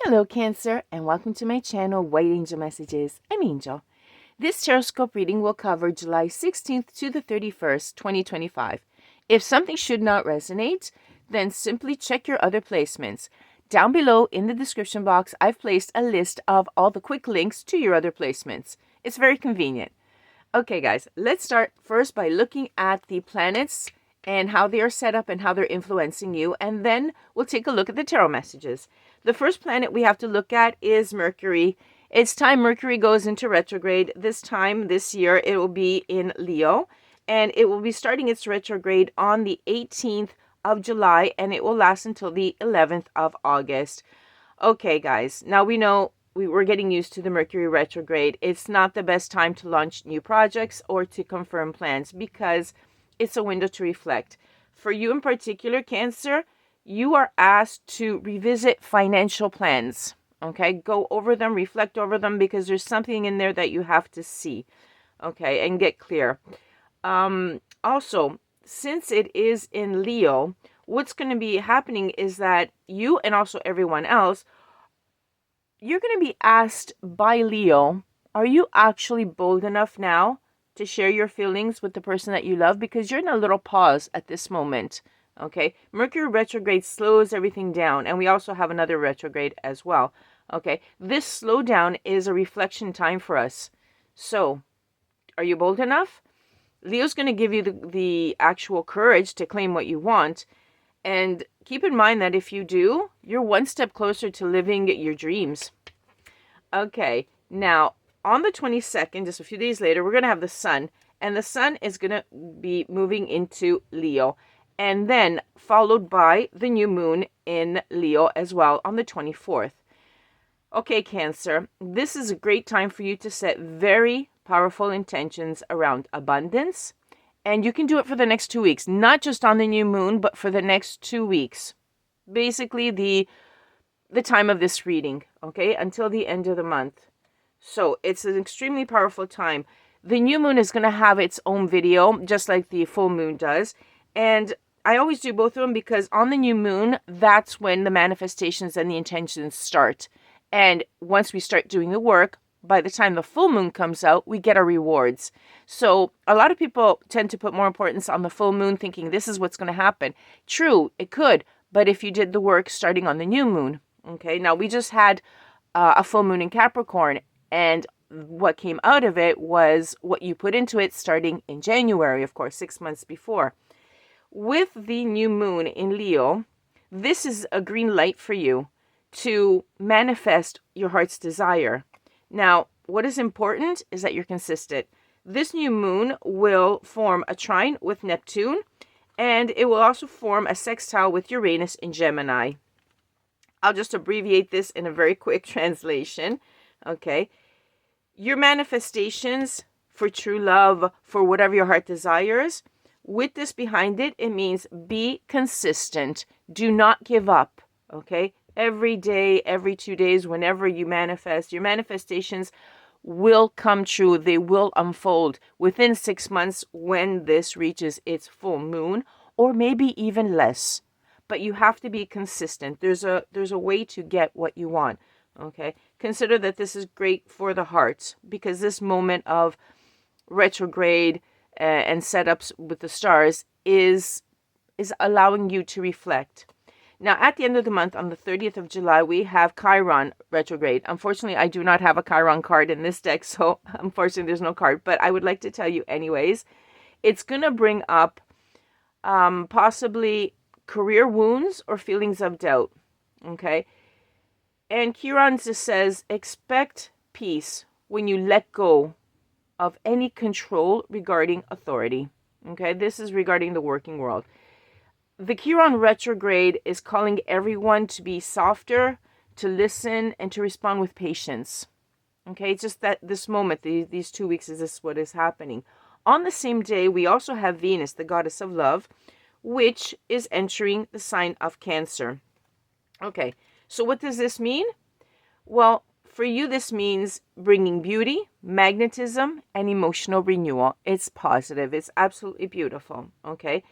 Hello Cancer, and welcome to my channel White Angel Messages. I'm Angel. This Tarotscope reading will cover July 16th to the 31st, 2025. If something should not resonate, then simply check your other placements. Down below in the description box, I've placed a list of all the quick links to your other placements. It's very convenient. Okay guys, let's start first by looking at the planets and how they are set up and how they're influencing you, and then we'll take a look at the tarot messages. The first planet we have to look at is Mercury. It's time Mercury goes into retrograde. This year, it will be in Leo, and it will be starting its retrograde on the 18th of July, and it will last until the 11th of August. Okay, guys, now we know we're getting used to the Mercury retrograde. It's not the best time to launch new projects or to confirm plans because it's a window to reflect. For you in particular, Cancer, you are asked to revisit financial plans. Okay, go over them, reflect over them, because there's something in there that you have to see. Okay, and get clear. Also, since it is in Leo, what's going to be happening is that you and also everyone else, you're going to be asked by Leo, are you actually bold enough now to share your feelings with the person that you love? Because you're in a little pause at this moment. Okay, Mercury retrograde slows everything down, and we also have another retrograde as well. Okay, this slowdown is a reflection time for us. So, are you bold enough? Leo's going to give you the actual courage to claim what you want. And keep in mind that if you do, you're one step closer to living your dreams. Okay, now on the 22nd, just a few days later, we're going to have the sun. And the sun is going to be moving into Leo. And then followed by the new moon in Leo as well on the 24th. Okay, Cancer, this is a great time for you to set very powerful intentions around abundance. And you can do it for the next 2 weeks, not just on the new moon, but for the next 2 weeks. Basically, the time of this reading, okay, until the end of the month. So it's an extremely powerful time. The new moon is going to have its own video, just like the full moon does. And I always do both of them because on the new moon, that's when the manifestations and the intentions start. And once we start doing the work, by the time the full moon comes out, we get our rewards. So a lot of people tend to put more importance on the full moon, thinking this is what's going to happen. True, it could, but if you did the work starting on the new moon, okay? Now, we just had a full moon in Capricorn, and what came out of it was what you put into it starting in January, of course, 6 months before. With the new moon in Leo, this is a green light for you to manifest your heart's desire. Now, what is important is that you're consistent. This new moon will form a trine with Neptune, and it will also form a sextile with Uranus in Gemini. I'll just abbreviate this in a very quick translation. Okay. Your manifestations for true love, for whatever your heart desires, with this behind it, it means be consistent. Do not give up. Okay. Every day, every 2 days, whenever you manifest, your manifestations will come true. They will unfold within 6 months when this reaches its full moon, or maybe even less. But you have to be consistent. There's a way to get what you want. Okay. Consider that this is great for the heart, because this moment of retrograde and setups with the stars is allowing you to reflect. Now, at the end of the month, on the 30th of July, we have Chiron retrograde. Unfortunately, I do not have a Chiron card in this deck, so unfortunately, there's no card. But I would like to tell you anyways. It's going to bring up possibly career wounds or feelings of doubt, okay? And Chiron just says, expect peace when you let go of any control regarding authority, okay? This is regarding the working world. The Chiron retrograde is calling everyone to be softer, to listen, and to respond with patience. Okay, it's just that this moment, these 2 weeks, is this what is happening. On the same day, we also have Venus, the goddess of love, which is entering the sign of Cancer. Okay, so what does this mean? Well, for you, this means bringing beauty, magnetism, and emotional renewal. It's positive. It's absolutely beautiful. Okay.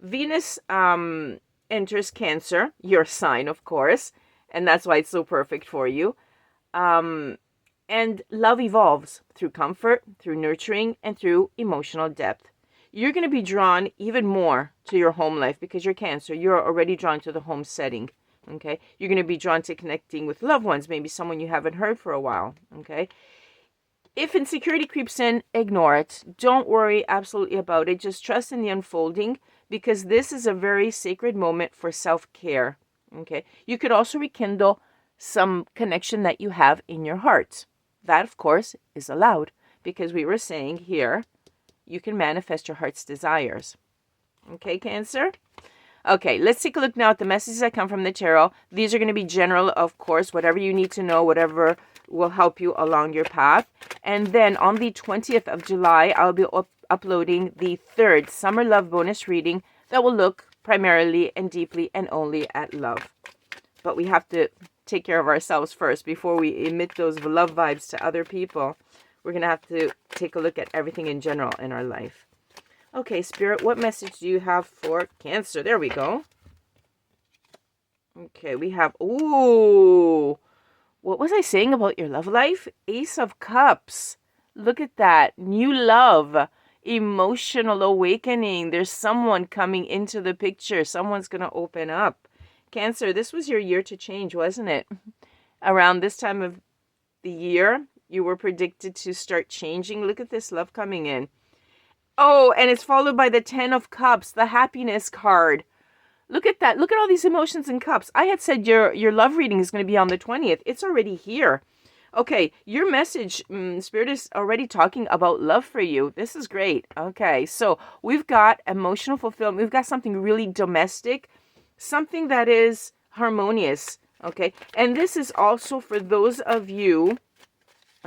Venus enters Cancer, your sign, of course, And that's why it's so perfect for you. And love evolves through comfort, through nurturing, and through emotional depth. You're going to be drawn even more to your home life because you're Cancer. You're already drawn to the home setting. Okay. You're going to be drawn to connecting with loved ones, maybe someone you haven't heard for a while. Okay. If insecurity creeps in, ignore it. Don't worry absolutely about it. Just trust in the unfolding because this is a very sacred moment for self-care. Okay. You could also rekindle some connection that you have in your heart. That, of course, is allowed because we were saying here, you can manifest your heart's desires. Okay, Cancer? Okay, let's take a look now at the messages that come from the tarot. These are going to be general, of course, whatever you need to know, whatever will help you along your path. And then on the 20th of July, I'll be uploading the third Summer Love bonus reading that will look primarily and deeply and only at love. But we have to take care of ourselves first before we emit those love vibes to other people. We're going to have to take a look at everything in general in our life. Okay, Spirit, what message do you have for Cancer? There we go. Okay, we have, ooh, what was I saying about your love life? Ace of Cups. Look at that. New love. Emotional awakening. There's someone coming into the picture. Someone's going to open up. Cancer, this was your year to change, wasn't it? Around this time of the year, you were predicted to start changing. Look at this love coming in. Oh, and it's followed by the 10 of Cups, the happiness card. Look at that. Look at all these emotions in cups. I had said your love reading is going to be on the 20th. It's already here. Okay, your message, Spirit is already talking about love for you. This is great. Okay, so we've got emotional fulfillment. We've got something really domestic, something that is harmonious. Okay, and this is also for those of you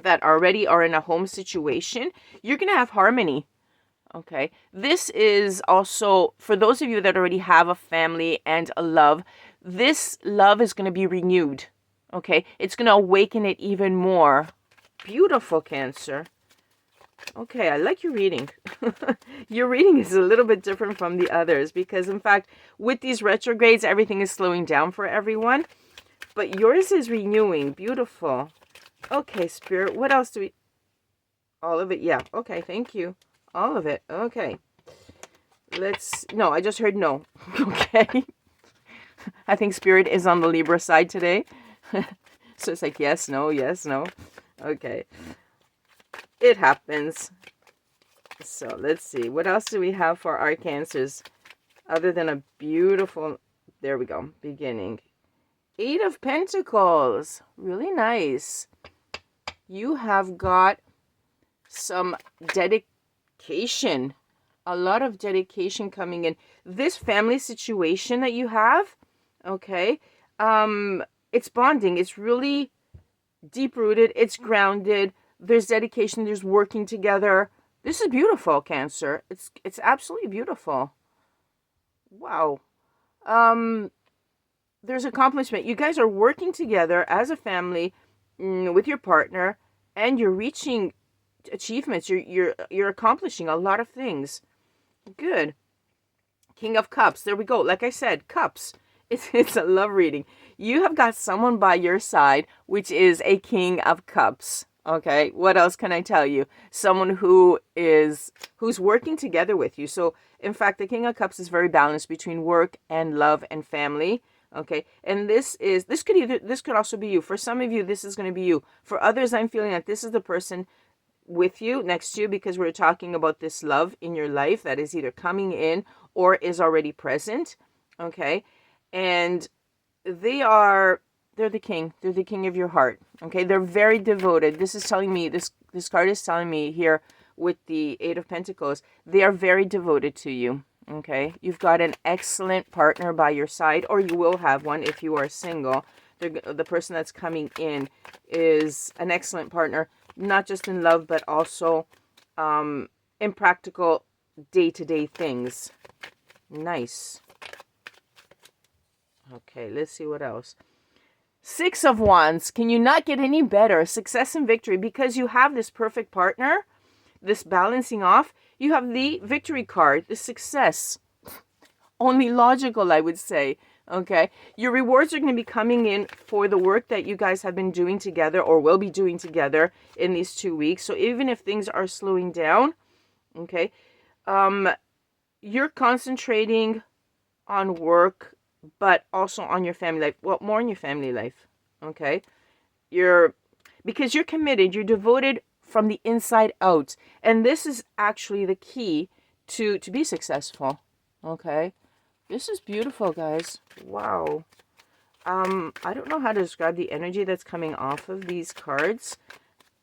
that already are in a home situation. You're going to have harmony. Okay, this is also for those of you that already have a family and a love. This love is going to be renewed. Okay, it's going to awaken it even more. Beautiful, Cancer. Okay, I like your reading. Your reading is a little bit different from the others because, in fact, with these retrogrades, everything is slowing down for everyone. But yours is renewing. Beautiful. Okay, Spirit, what else do we... All of it, yeah. Okay, thank you. All of it. Okay. No, I just heard no. Okay. I think Spirit is on the Libra side today. So it's like, yes, no, yes, no. Okay. It happens. So let's see. What else do we have for our Cancers? Other than a beautiful, there we go, beginning. 8 of Pentacles. Really nice. You have got some dedication. A lot of dedication coming in. This family situation that you have, okay, it's bonding. It's really deep-rooted. It's grounded. There's dedication. There's working together. This is beautiful, Cancer. It's absolutely beautiful. Wow. There's accomplishment. You guys are working together as a family with your partner, and you're reaching achievements. You're accomplishing a lot of things. Good. King of Cups. There we go. Like I said, cups. It's a love reading. You have got someone by your side, which is a King of Cups. Okay. What else can I tell you? Someone who's working together with you. So, in fact, the King of Cups is very balanced between work and love and family. Okay. And this could also be you. For some of you, this is going to be you. For others, I'm feeling that this is the person with you, next to you, because we're talking about this love in your life that is either coming in or is already present. Okay. And they're the king. They're the king of your heart. Okay. They're very devoted. This is telling me, this card is telling me here with the 8 of Pentacles, they are very devoted to you. Okay. You've got an excellent partner by your side, or you will have one if you are single. The person that's coming in is an excellent partner, not just in love, but also in practical day-to-day things. Nice. Okay, let's see what else. 6 of Wands. Can you not get any better? Success and victory. Because you have this perfect partner, this balancing off, you have the victory card, the success. Only logical, I would say. Okay, your rewards are going to be coming in for the work that you guys have been doing together or will be doing together in these 2 weeks. So even if things are slowing down, okay, you're concentrating on work, but also on your family life. Well, more on your family life, okay? Because you're committed, you're devoted from the inside out. And this is actually the key to be successful, okay? This is beautiful, guys. Wow. I don't know how to describe the energy that's coming off of these cards,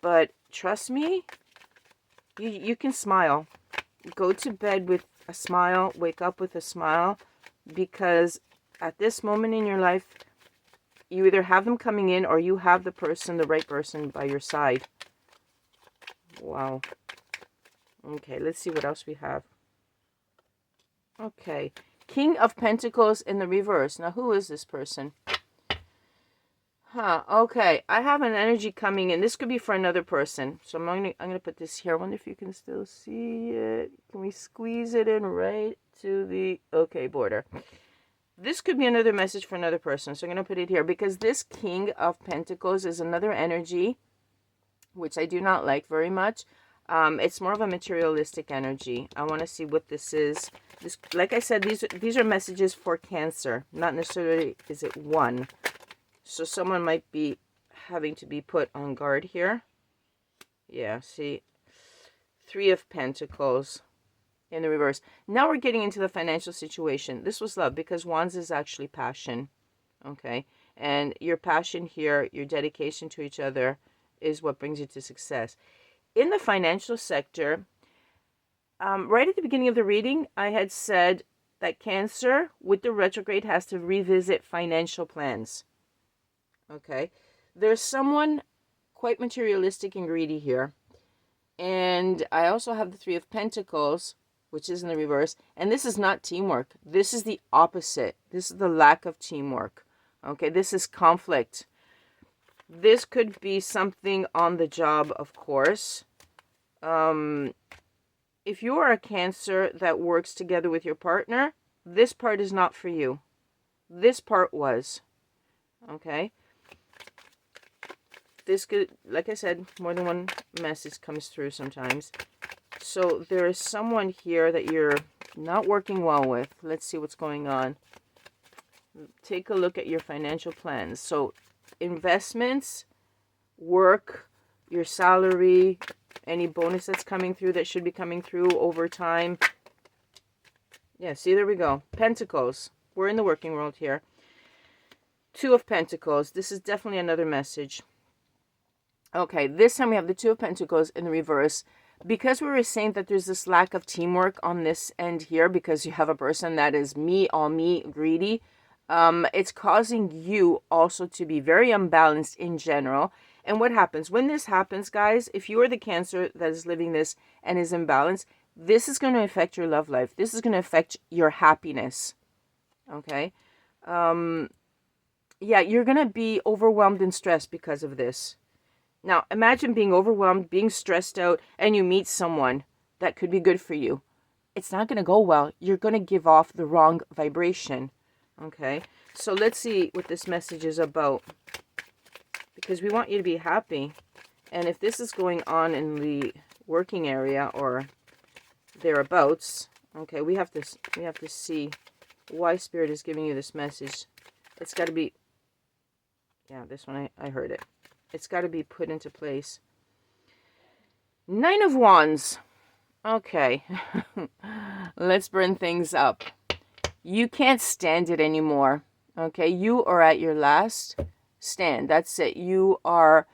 but trust me, you can smile. Go to bed with a smile, wake up with a smile, because at this moment in your life, you either have them coming in or you have the right person by your side. Wow. Okay, let's see what else we have. Okay. King of Pentacles in the reverse. Now, who is this person? Okay. I have an energy coming in. This could be for another person. So I'm gonna put this here. I wonder if you can still see it. Can we squeeze it in right to the border? This could be another message for another person. So I'm gonna put it here because this King of Pentacles is another energy, which I do not like very much. It's more of a materialistic energy. I want to see what this is. This, like I said, these are messages for Cancer. Not necessarily is it one. So someone might be having to be put on guard here. Yeah, see. 3 of Pentacles in the reverse. Now we're getting into the financial situation. This was love because Wands is actually passion. Okay. And your passion here, your dedication to each other is what brings you to success. In the financial sector, right at the beginning of the reading, I had said that Cancer with the retrograde has to revisit financial plans. Okay. There's someone quite materialistic and greedy here. And I also have the 3 of Pentacles, which is in the reverse. And this is not teamwork. This is the opposite. This is the lack of teamwork. Okay. This is conflict. This could be something on the job, of course. If you are a Cancer that works together with your partner, this part is not for you. This part was. Okay? This could, like I said, more than one message comes through sometimes. So there is someone here that you're not working well with. Let's see what's going on. Take a look at your financial plans. So investments, work, your salary, any bonus that's coming through that should be coming through over time. Yeah, see, there we go. Pentacles. We're in the working world here. 2 of Pentacles. This is definitely another message. Okay, this time we have the 2 of Pentacles in the reverse. Because we were saying that there's this lack of teamwork on this end here, because you have a person that is me, all me, greedy, it's causing you also to be very unbalanced in general. And what happens? When this happens, guys, if you are the Cancer that is living this and is imbalanced, this is going to affect your love life. This is going to affect your happiness. Okay? Yeah, you're going to be overwhelmed and stressed because of this. Now, imagine being overwhelmed, being stressed out, and you meet someone that could be good for you. It's not going to go well. You're going to give off the wrong vibration. Okay? So let's see what this message is about. Because we want you to be happy. And if this is going on in the working area or thereabouts, okay, we have to see why Spirit is giving you this message. It's got to be, yeah, this one, I heard it. It's got to be put into place. 9 of Wands. Okay. Let's burn things up. You can't stand it anymore. Okay, you are at your last stand. That's it. You're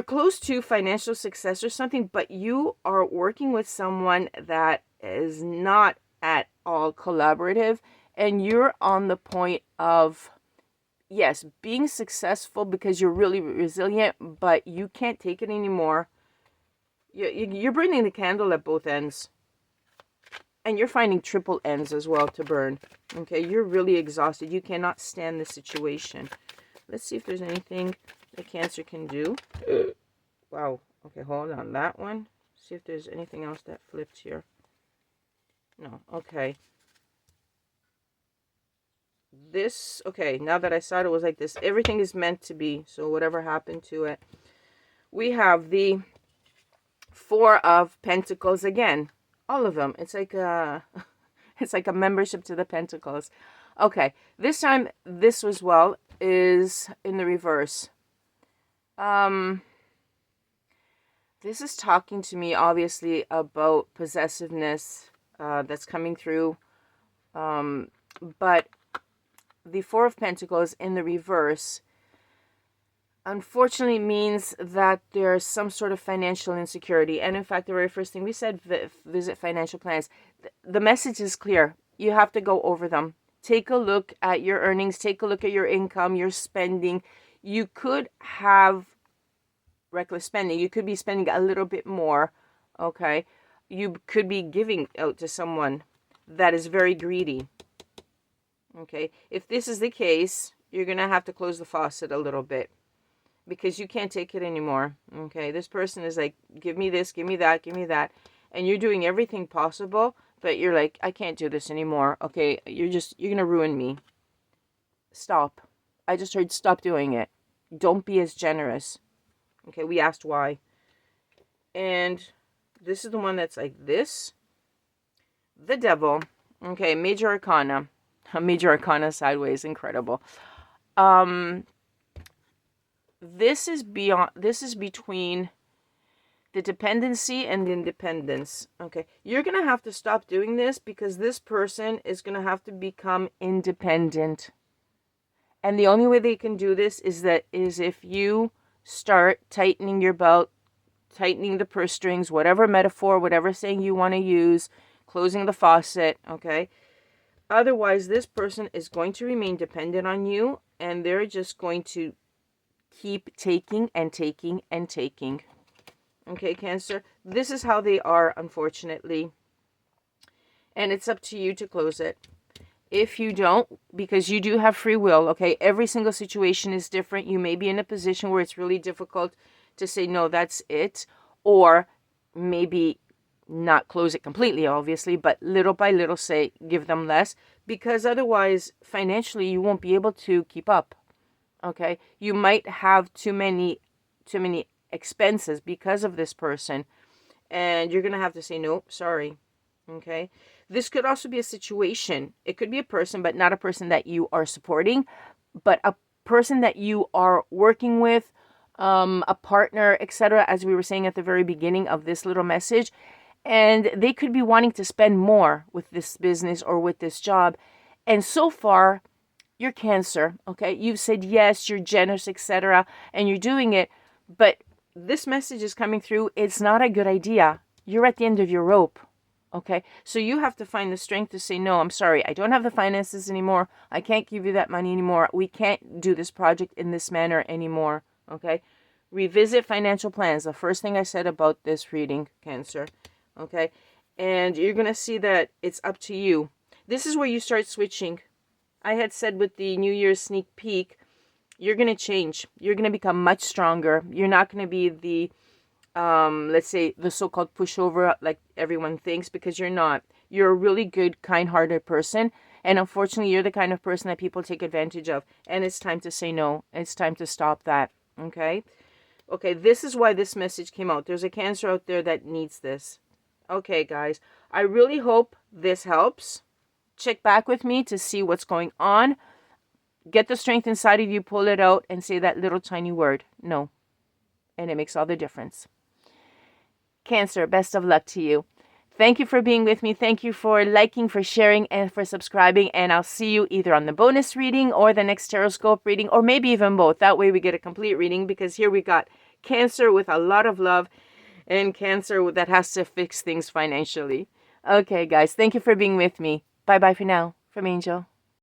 close to financial success or something, but you are working with someone that is not at all collaborative, and you're on the point of, yes, being successful because you're really resilient, but you can't take it anymore. You're burning the candle at both ends. And you're finding triple ends as well to burn. Okay, you're really exhausted. You cannot stand the situation. Let's see if there's anything that Cancer can do. Wow. Okay, hold on. That one. See if there's anything else that flipped here. No. Okay. this, okay, now that I saw it, it was like this. Everything is meant to be. So whatever happened to it. We have the Four of Pentacles again. All of them. It's like a, it's like a membership to the Pentacles. Okay, this time this as well is in the reverse. This is talking to me obviously about possessiveness that's coming through. But the Four of Pentacles in the reverse unfortunately means that there's some sort of financial insecurity. And in fact, the very first thing we said, visit financial plans. The message is clear. You have to go over them. Take a look at your earnings. Take a look at your income, your spending. You could have reckless spending. You could be spending a little bit more, okay? You could be giving out to someone that is very greedy, okay? If this is the case, you're going to have to close the faucet a little bit, because you can't take it anymore, okay? This person is like, give me this, give me that, give me that. And you're doing everything possible, but you're like, I can't do this anymore, okay? You're going to ruin me. Stop. I just heard stop doing it. Don't be as generous. Okay, we asked why. And this is the one that's like this. The Devil. Okay, Major Arcana. Major Arcana sideways, incredible. This is between the dependency and the independence. Okay, you're going to have to stop doing this, because this person is going to have to become independent. And the only way they can do this is if you start tightening your belt, tightening the purse strings, whatever metaphor, whatever saying you want to use, closing the faucet, okay? Otherwise, this person is going to remain dependent on you, and they're just going to keep taking and taking and taking. Okay, Cancer? This is how they are, unfortunately. And it's up to you to close it. If you don't, because you do have free will, okay? Every single situation is different. You may be in a position where it's really difficult to say, no, that's it. Or maybe not close it completely, obviously, but little by little say, give them less. Because otherwise, financially, you won't be able to keep up, okay? You might have too many expenses because of this person. And you're going to have to say, nope, sorry, okay? This could also be a situation. It could be a person, but not a person that you are supporting, but a person that you are working with, a partner, etc., as we were saying at the very beginning of this little message. And they could be wanting to spend more with this business or with this job. And so far, you're Cancer, okay? You've said yes, you're generous, etc., and you're doing it. But this message is coming through. It's not a good idea. You're at the end of your rope. Okay, so you have to find the strength to say, no, I'm sorry, I don't have the finances anymore. I can't give you that money anymore. We can't do this project in this manner anymore. Okay, revisit financial plans. The first thing I said about this reading, Cancer. Okay, and you're going to see that it's up to you. This is where you start switching. I had said with the New Year's sneak peek, you're going to change. You're going to become much stronger. You're not going to be the let's say the so-called pushover like everyone thinks, because you're not. You're a really good, kind-hearted person, and unfortunately you're the kind of person that people take advantage of, and it's time to say no. It's time to stop that. Okay, this is why this message came out. There's a Cancer out there that needs this. Okay, guys, I really hope this helps. Check back with me to see what's going on. Get the strength inside of you, pull it out, and say that little tiny word, no, and it makes all the difference. Cancer, best of luck to you. Thank you for being with me. Thank you for liking, for sharing, and for subscribing. And I'll see you either on the bonus reading or the next Tarotscope reading, or maybe even both. That way we get a complete reading, because here we got Cancer with a lot of love and Cancer that has to fix things financially. Okay, guys, thank you for being with me. Bye-bye for now. From Angel.